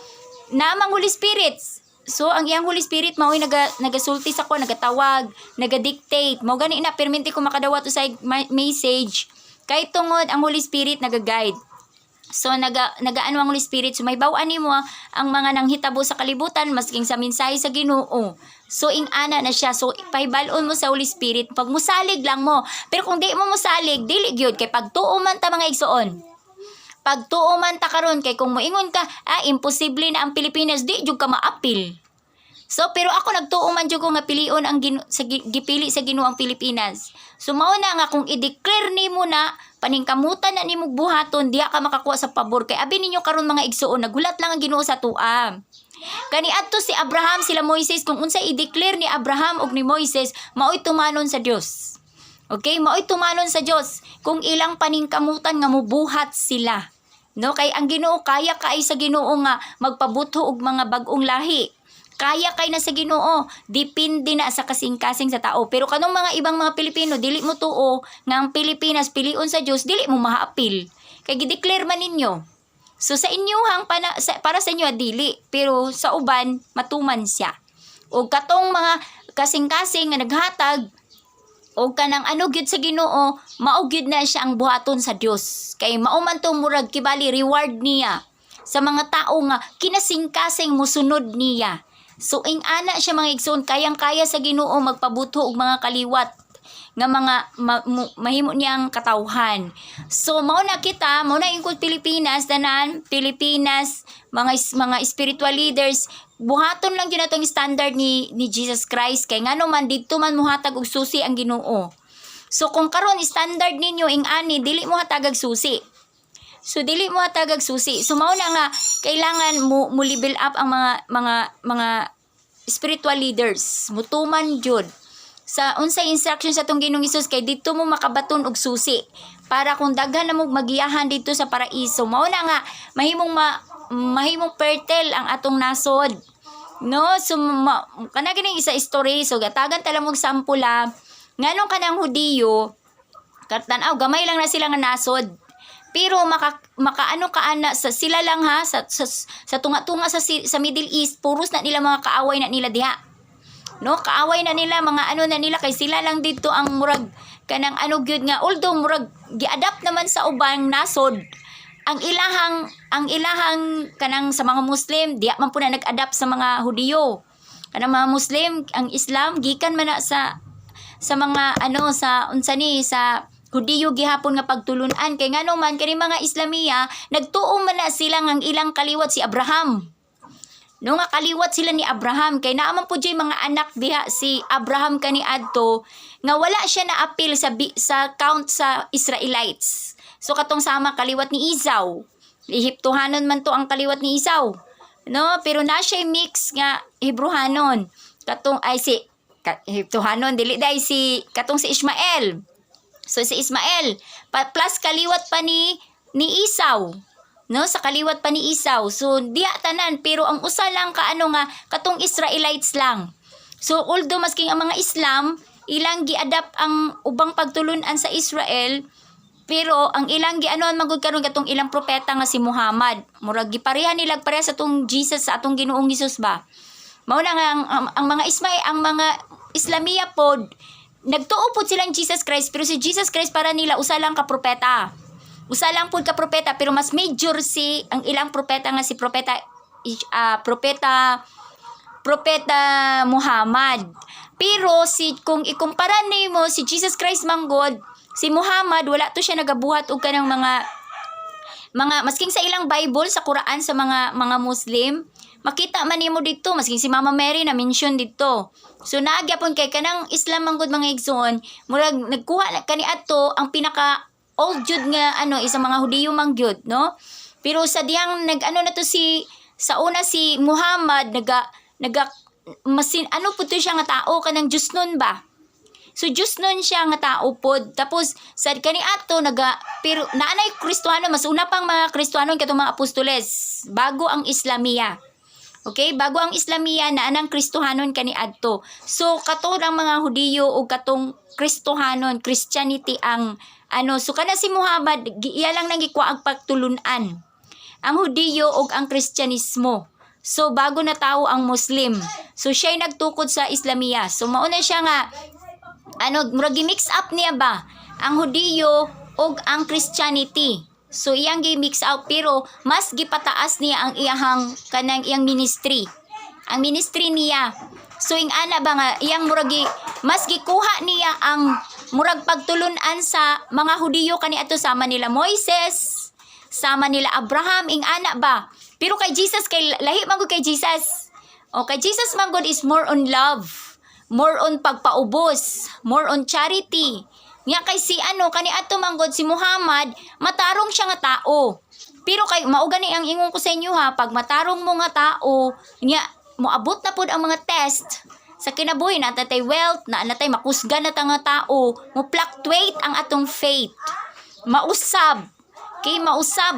Speaker 1: namang Holy Spirit. So ang iyang Holy Spirit mao nagasulti sa ko, nagatawag, nagadictate. Mao gani na permente ko makadawat sa message. Kay tungod ang Holy Spirit nagaguide. So nagaano ang Holy Spirit, so may baw-an nimo ang mga nanghitabo sa kalibutan masking sa mensahe sa Ginoo. So ing-ana na siya. So pahibalon mo sa Holy Spirit, pag musalig lang mo. Pero kung di mo musalig, dili gyud kay pagtuo man ta mga igsoon. Pagtuo man ta karon kay kung moingon ka, imposible na ang Pilipinas, di jud ka maapil. So pero ako nagtuo man jud ko nga pilion ang gipili sa Ginoo ang Pilipinas. So mao na nga kung i-declare nimo na paningkamutan na nimo buhaton, diha ka makakuha sa pabor. Kay abi ninyo karon mga igsoon, nagulat lang ang Ginoo sa tuam. Kani adto si Abraham, sila Moises, kung unsa i-declare ni Abraham ug ni Moises, maoy tumanon sa Dios. Okay, maoy tumanon sa Dios kung ilang paningkamutan nga mubuhat sila. No, kay ang Ginoo kaya kay sa Ginoo nga magpabuto og mga bag-ong lahi. Kaya kay na sa Ginoo, depende na sa kasing-kasing sa tao. Pero kanong mga ibang mga Pilipino, dili mo tuo nga ang Pilipinas pilion sa Dios, dili mo mahaapil. Kay gi-declare man ninyo. So sa inyo para sa inyo dili, pero sa uban matuman siya. O katong mga kasing-kasing nga naghatag o kanang ano gyud sa Ginoo, mao gyud na siya ang buhaton sa Dios. Kay mao man to murag kibali reward niya sa mga tao nga kinasing-kasing musunod niya. So ing-ana siya mga igsoon, kayang-kaya sa Ginoo magpabuto og mga kaliwat nga mga mahimo niyang katawhan. So mao na kita, mao na ingkod Pilipinas, tanan Pilipinas, mga spiritual leaders, buhaton lang gyud natong standard ni Jesus Christ kay ngano man didto man muhatag og susi ang Ginoo. So kung karon standard ninyo ing-ani, dili mo hatagag susi. So dili mo hatagag susi. So mao na nga kailangan mo level up ang mga spiritual leaders. Mutuman jud sa unsay instruction sa tong Ginoong Hesus kay dito mo makabaton og susi para kung daghan na mo magiyahan dito sa paraiso. Mao na nga mahimong fertile ang atong nasod. No, so kana gini isa story, so gatagan ta lang og sampula nganong kanang Hudiyo katanaw gamay lang na sila nga nasod. Pero makaano kaana sa sila lang ha sa tunga-tunga sa Middle East, puros na nila mga kaaway na nila diha. No, kaaway na nila mga ano na nila kay sila lang dito ang murag kanang ano gyud nga although murag gi-adapt naman sa ubang nasod. Ang ilahang kanang sa mga Muslim, diya man po na nag-adapt sa mga Hudiyo. Kanang mga Muslim, ang Islam gikan man na sa mga ano sa unsa ni sa Hudiyo gihapon nga pagtulunan kay ngano man kani mga Islamiya nagtuo man na sila ang ilang kaliwat si Abraham. No nga kaliwat sila ni Abraham kay naaman po jay mga anak diha si Abraham kani adto nga wala siya na appeal sa count sa Israelites. So katong sama kaliwat ni Esau. Ehiptohanon man to ang kaliwat ni Esau. No, pero na siya mix nga Hebrehanon. Katong ay si Ehiptohanon dili dai si katong si Ishmael. So si Ismael plus kaliwat pa ni Esau. no, sa kaliwat pa ni Esau. So diya tanan, pero ang usa lang kaano nga katong Israelites lang. So although masking ang mga Islam ilang giadapt ang ubang pagtulunan sa Israel, pero ang ilang gianon magud karon katong ilang propeta nga si Muhammad, murag gipareha nila pareha sa atong Jesus, sa atong Ginoong Hesus ba. Mao na nga ang mga ang mga Islamiya pod nagtuo pod silang Jesus Christ, pero si Jesus Christ para nila usa lang ka propeta. Usa lang pod ka propeta, pero mas major si ang ilang propeta nga si propeta Muhammad. Pero kung ikumpara nimo si Jesus Christ manggod, si Muhammad wala to siya nagabuhat og kanang mga masking sa ilang Bible sa Quran sa mga Muslim, makita man nimo dito masking si Mama Mary na mention dito. So nagyapon kay kanang Islam manggod mga igsoon, murag nagkuha na kani adto ang pinaka old jud nga isang mga Hudiyo mangyud, no? Pero sa diyang na to sa una si Muhammad masin pud to siya nga tao kanang Diyos nun ba? So Diyos nun siya nga tao pod. Tapos sa kani ato pero naanay Kristiyano, mas una pang mga Kristiyano katong mga apostoles bago ang Islamiya. Okay, bago ang Islamiya naanang Kristohanon kani adto. So katong mga Hudiyo o katong Kristohanon, Christianity ang so kana si Muhammad iya lang nang gikuha ang pagtulunan. Ang Hudiyo o ang Kristyanismo. So bago na tao ang Muslim. So siya nagtukod sa Islamiya. So mauna siya nga murag gi-mix up niya ba ang Hudiyo o ang Christianity. So iyang gi-mix out, pero mas gipataas niya ang iyang ministry. Ang ministry niya. So ana ba nga iyang mas gikuha niya ang murag pagtulunan sa mga Hudiyo kani ato, sama nila Moises, sama nila Abraham, ana ba. Pero kay Jesus, kay lahi man gud kay Jesus. O kay Jesus man gud is more on love, more on pagpaubos, more on charity. Nga kay si kani ato man gud si Muhammad, matarong siya nga tao. Pero kay mao gani ang ingon ko sa inyo ha, pag matarong mo nga tao, nya moabot na pud ang mga test sa kinabuhi, na natay wealth, na natay makusgan na nga tao, mo fluctuate ang atong faith. Mausab.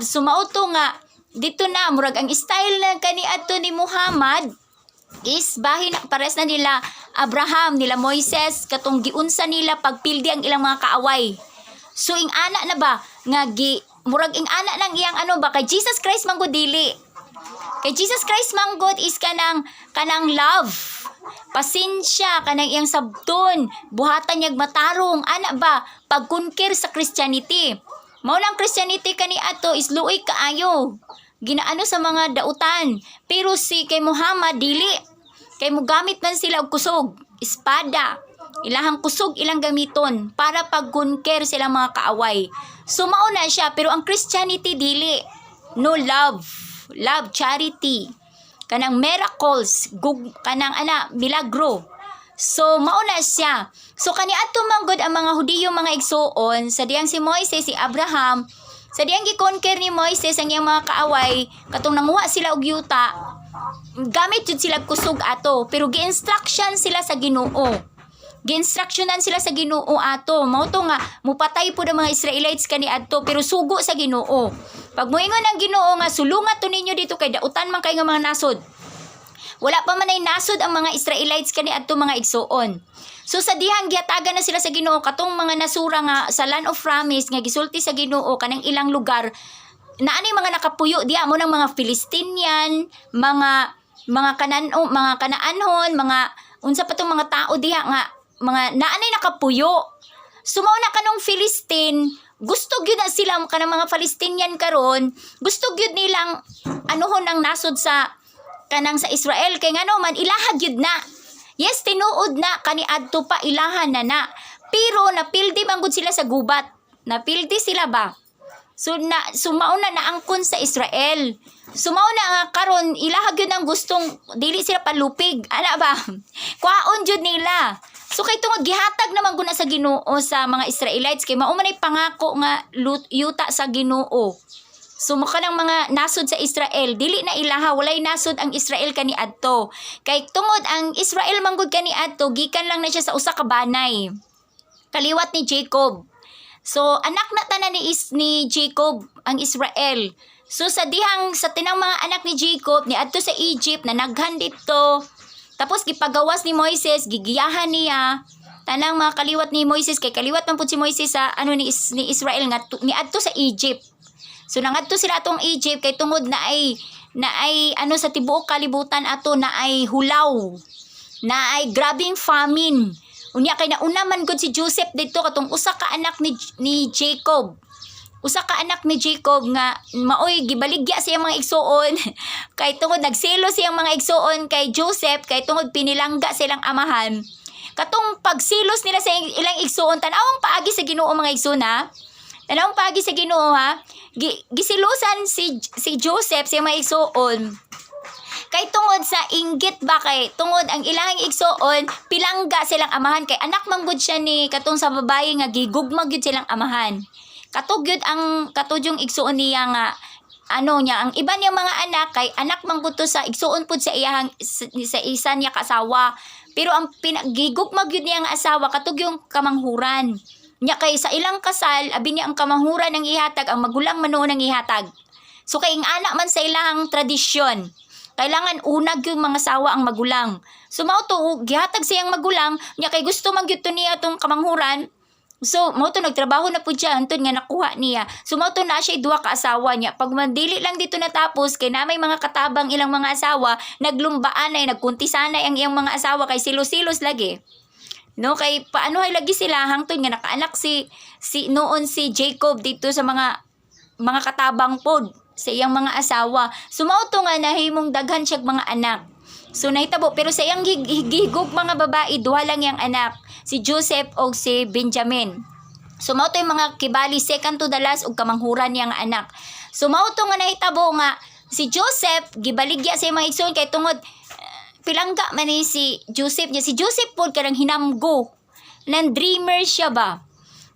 Speaker 1: So mauto nga dito na murag ang style na kani ato ni Muhammad is bahin pares na nila Abraham, nila Moises, katong giunsa nila pagpildi ang ilang mga kaaway. So ing ana na ba nga murag ing ana lang iyang ba kay Jesus Christ manggod dili. Kay Jesus Christ manggod is kanang love, pasensya, kanang iyang sabton, buhatan niyag matarong, ana ba pagkunkir sa Christianity. Mao nang Christianity kani ato is luoy kaayo. Ginaano sa mga dautan. Pero kay Muhammad dili. Kay mo gamit man sila og kusog, espada. Ilahang kusog ilang gamiton para pagkunker silang mga kaaway. So mao na siya, pero ang Christianity dili. No love, charity. Kanang miracles, kanang milagro. So mao na siya. So kani adto manggod ang mga Hudiyo mga igsoon sa diyang si Moises, si Abraham, sa diyang gi-conquer ni Moises ang iyang mga kaaway, katong nanguha sila og yuta, gamit jud sila kusog ato, pero gi-instruction sila sa Ginoo. Gi-instructionan sila sa Ginoo ato. Mao to nga mupatay pud ang mga Israelites kani adto, pero sugo sa Ginoo. Pag moingon ang Ginoo nga sulungat to ninyo dito kay dautan man kay nga mga nasod. Wala pa man ay nasod ang mga Israelites kani adto mga igsoon. So sa dihang gihatagan na sila sa Ginoo, katong mga nasura nga sa Land of Promise nga gisulti sa Ginoo kanang ilang lugar, naani mga nakapuyo diha mo ng mga Palestinian, mga Kanaanhon, mga unsa pa tong mga tao diha nga mga naanay nakapuyo. Sumaw na kanong Philistine, gusto gyud na sila kanang mga Palestinian karon, gusto gyud nilang anuhon ang nasod sa kanang sa Israel, kay ngano man ilaha gyud na. Yes, tinuod na kani adto pa ilahan na. Pero napildi man gud sila sa gubat. Napildi sila ba? So mauna na angkon sa Israel. Sumauna nga karon ilaha gyud ang gustong dili sila palupig. Ana ba? Kwaon jud nila. So kay tungod gihatag naman gud na sa Ginoo sa mga Israelites, kay mao man ay pangako nga yuta sa Ginoo. So maka ng mga nasod sa Israel, dili na ilaha, walay nasod ang Israel kani adto. Kay tungod ang Israel manggod kani adto, gikan lang na siya sa usa ka banay. Kaliwat ni Jacob. So anak na tanan ni Jacob ang Israel. So sa dihang sa tinang mga anak ni Jacob ni adto sa Egypt na naghan dito. Tapos gipagawas ni Moises, gigiyahan niya tanang mga kaliwat ni Moises kay kaliwat man pud si Moises sa ni Israel nga ni adto sa Egypt. So nangadto sila atong Egypt kay tungod na ay sa tibuok kalibutan ato na ay hulaw. Na ay grabing famine. Unya kay nauna man gud si Joseph dito katong usa ka anak ni Jacob. Usa ka anak ni Jacob nga maoy gibaligya siyang mga igsuon kay tungod nagselo siyang mga igsuon kay Joseph kay tungod pinilangga silang amahan. Katong pagsilos nila sa ilang igsuon tanawang paagi sa Ginoo mga igsoon. Tanawang paagi sa Ginoo ha. Gisilusan si Joseph sa mga igsuon. Kay tungod sa inggit ba kay tungod ang ilang igsuon pilangga silang amahan kay anak man gud siya ni katong sa babae nga gigugmag gyud silang amahan. Katugyod ang katudyong igsuon niya nga ang iba niyang mga anak kay anak man gud to sa igsuon pud sa iyang sa isa niya kasawa. Pero ang pinagigugmag yun niya nga asawa katugyong kamanghuran. Nya kay sa ilang kasal abi niya ang kamanghuran ang ihatag ang magulang manuon ang ihatag. So kay ang anak man sa ilang tradisyon kailangan unag yung mga sawa ang magulang. So mao to gihatag siyang magulang nya kay gusto man gyud to niya tong kamanghuran. So, mo to nagtrabaho na po siya antod nga nakuha niya. So, mo to na siya duha ka asawa niya. Pag mandili lang dito natapos, kay na may mga katabang ilang mga asawa, naglumbaan ay, nagkuntisanay ang iyang mga asawa, kay silos-silos lagi. No, kay paano ay lagi sila hangtod nga nakaanak noon si Jacob dito sa mga katabang pod sa iyang mga asawa. So, mo to nga nahimong daghan siyang mga anak. So, nahitabo. Pero sa iyang higog mga babae, duha lang yang anak. Si Joseph o si Benjamin. So, mao to yung mga kibali, second to the last, o kamanghuran niyang anak. So, mao to nga nahitabo nga, si Joseph, gibaligya sa mga igsoon, kay tungod, pilangga man ni si Joseph niya. Si Joseph po, kanang hinamgo. Nang dreamer siya ba?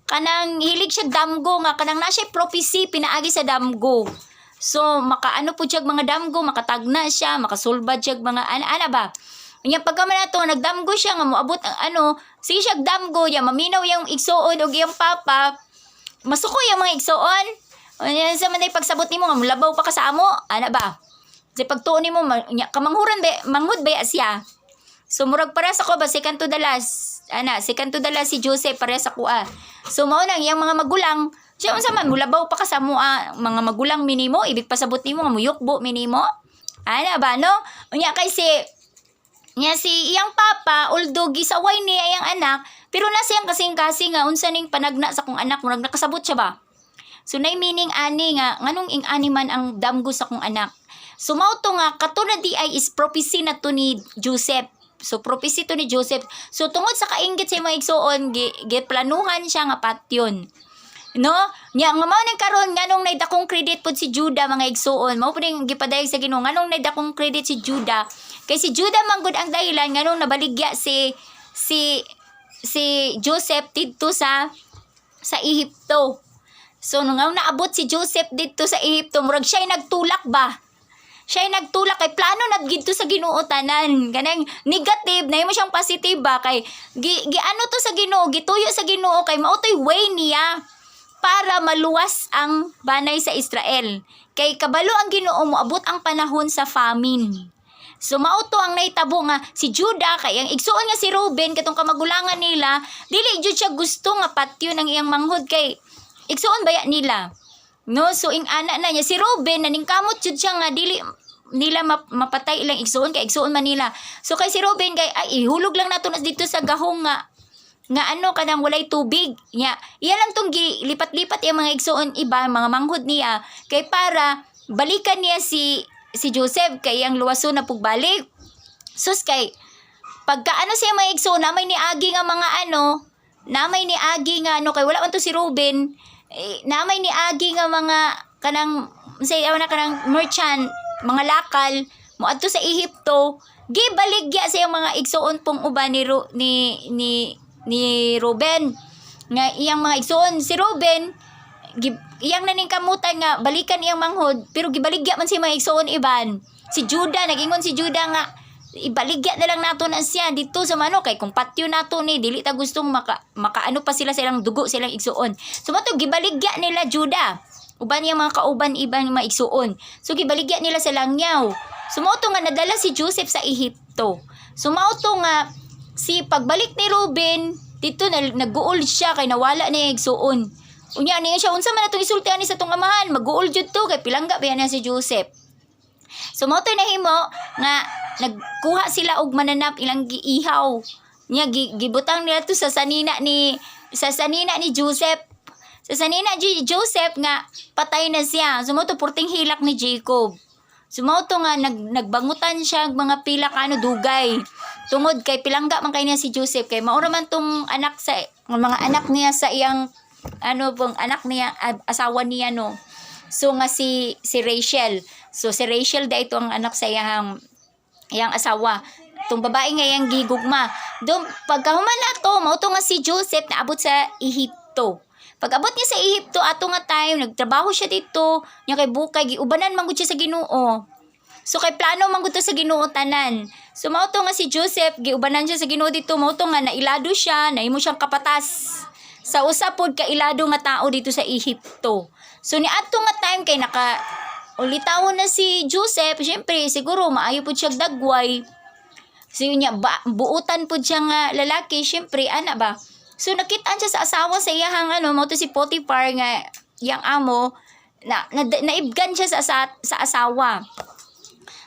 Speaker 1: Kanang hilig siya damgo nga, kanang na siya prophecy, pinaagi sa damgo. So, makaano po siya mga damgo, makatagna siya, makasulbad siya mga ana ba? Nya pagka man nato nagdamgo siya nga moabot ang siya damgo ya maminaw yung igsuon og iyang papa. Masuko yung mga igsuon. Nya sa man pagsabot nimo nga mulabaw pa ka sa amo, ana ba? Sa pagtuon nimo kamanghuran ba manghud ba siya. So murag para sa ko ba second to the last. Second to the last si Joseph para sa kuha. So mao nang iyang mga magulang, siya unsa man mulabaw pa ka sa amo mga magulang minimo, ibig pasabot nimo nga muyukbo minimo. Ana ba no? Unya kay si iyang papa, although gisaway niya iyang anak, pero nasiyang kasing-kasing nga unsa ning panagna sa kong anak, murag nakasabot siya ba? So nay meaning ani nga nganong ing ani man ang damgo sa kong anak. So mao to nga katulad di ay is prophecy na to ni Joseph. So prophecy to ni Joseph. So tungod sa kainggit sa mga igsuon, giplanuhan siya nga patyon. No? Nya nga mao nang karon nganong naidakong credit pud si Judah mga igsuon. Mao pud ning gipadayag sa Ginoo nganong naidakong credit si Judah. Kay si Judah manggod ang dahilan nganong nabaligya si Joseph dito sa Ehipto. So nung naabot si Joseph dito sa Ehipto, murag siya nagtulak ba? Siya nagtulak kay plano na gidto sa Ginoo tanan. Kanang negative na mo siyang positive ba kay ano to sa Ginoo, gituyo sa Ginoo kay mao toy way niya para maluwas ang banay sa Israel. Kay kabalo ang Ginoo moabot ang panahon sa famine. So mao to ang nahitabo nga si Judah kay ang igsuon nga si Reuben katong kamagulangan nila, dili jud siya gusto nga patyon ang iyang manghod kay igsuon baya nila. No, so ing ana na niya si Reuben naningkamot jud siya nga dili nila mapatay ilang igsuon kay igsuon man nila. So kay si Reuben kay ihulog lang nato dito sa gahong nga kanang walay tubig nya. Iya lang tong lipat-lipat yung mga igsuon iba mga manghod niya kay para balikan niya si Joseph kay ang luwason na pugbalik. Sus kay pagka siya may igsoon namay ni agi nga mga namay ni agi nga kay wala man to si Reuben, namay ni agi nga mga kanang kanang merchant, mga lakal moadto sa Ehipto, gibaligya sa mga igsoon pong uban ni Reuben nga iyang mga igsoon si Reuben iyang naningkamutan nga balikan iyang manghod pero gibaligya man si mga igsoon iban. Si Judah nagingon si Judah nga ibaligya na lang nato na siya dito sa kay kung patyo nato ni dili ta gustong makaano pa sila sa ilang dugo silang igsoon. So mato gibaligya nila Judah. Uban yung mga kauban iban mga igsuon. So gibaligya nila sa langyaw. Sumauto nga nadala si Joseph sa Ehipto. Sumauto nga si pagbalik ni Ruben dito nag-guol siya kay nawala niya igsuon. Unya niya siya unsa man atong isultihan ni sa tong amahan, mag-guol jud to kay pilangga ba niya si Joseph. Sumauto na himo nga nagkuha sila og mananap ilang giihaw. Nya gibutang nila to sa sanina ni Joseph. Sa sanina Joseph nga patay na siya. Sumauto purting hilak ni Jacob. Sumauto nga nagbangutan siya og mga pila kano dugay. Tungod kay pilangga man kay niya si Joseph kay maura man tong anak sa mga anak niya sa iyang pong anak niya asawa niya no. So nga si Rachel. So si Rachel da ito ang anak sa iyang asawa. Tong babae nga yang gigugma. Dum pagkahuman nato mao to nga si Joseph naabot sa Ehipto. Pag-abot niya sa Ehipto ato nga time nagtrabaho siya dito, nya kay bukay giubanan man gud siya sa Ginoo. So kay plano man gud to sa Ginoo tanan. So mao to nga si Joseph giubanan siya sa Ginoo dito, mao to nga nailado siya, nahimo siyang kapatas sa usa pod ka ilado nga tao dito sa Ehipto. So ni ato nga time kay ulitawon na si Joseph, syempre siguro maayo pod siya dagway. So yun niya, buutan po siya nga lalaki, syempre, ana ba? So nakitaan siya sa asawa sa iyang mo to si Potiphar nga yang amo, naibgan siya sa asawa.